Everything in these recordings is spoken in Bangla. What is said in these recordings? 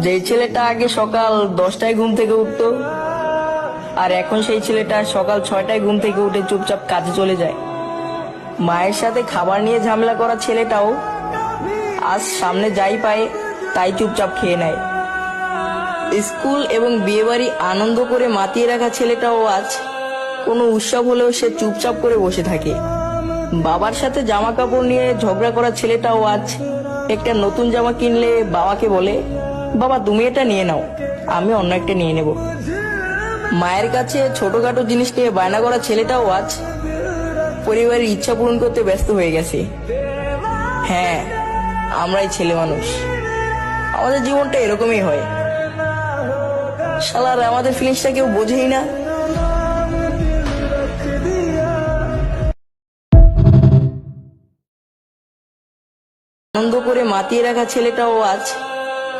যেই ছেলেটা আগে সকাল 10টায় ঘুম থেকে উঠতো, আর এখন সেই ছেলেটা সকাল 6টায় ঘুম থেকে উঠে চুপচাপ কাজে চলে যায়। মায়ের সাথে খাবার নিয়ে ঝামেলা করা ছেলেটাও আজ সামনে যাই পায় তাই চুপচাপ খেয়ে নেয়। স্কুল এবং বিয়েবাড়ি আনন্দ করে মাতিয়ে রাখা ছেলেটাও আজ কোনো উৎসব হলেও সে চুপচাপ করে বসে থাকে। বাবার সাথে জামা কাপড় নিয়ে ঝগড়া করা ছেলেটাও আজ একটা নতুন জামা কিনলে বাবাকে বলে, বাবা তুমি এটা নিয়ে নাও, আমি অন্য একটা নিয়ে নেব। মায়ের কাছে ছোটখাটো জিনিস নিয়ে বায়না করা ছেলেটাও আজ পরিবারের ইচ্ছা পূরণ করতে ব্যস্ত হয়ে গেছে। হ্যাঁ, আমরাই ছেলে মানুষ, আমাদের জীবনটা এরকমই হয়। শালার আমাদের ফিলিংসটা কেউ বোঝেই না। আনন্দ করে মাতিয়ে রাখা ছেলেটাও আজ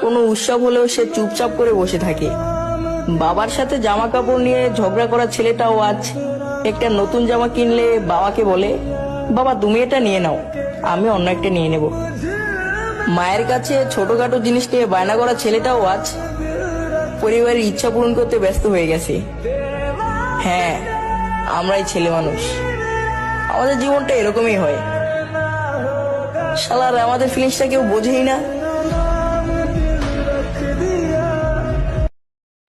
কোনো উৎসব হলেও সে চুপচাপ করে বসে থাকে। বাবার সাথে জামা কাপড় নিয়ে ঝগড়া করা ছেলেটাও আজ একটা নতুন জামা কিনলে বাবাকে বলে, বাবা তুমি এটা নিয়ে নাও, আমি অন্য একটা নিয়ে নেব। মায়ের কাছে ছোটখাটো জিনিস নিয়ে বায়না করা ছেলেটাও আজ পরিবারের ইচ্ছা পূরণ করতে ব্যস্ত হয়ে গেছে। হ্যাঁ, আমরাই ছেলে মানুষ, আমাদের জীবনটা এরকমই হয়। শালার আমাদের ফিলিংসটা কেউ বোঝেই না।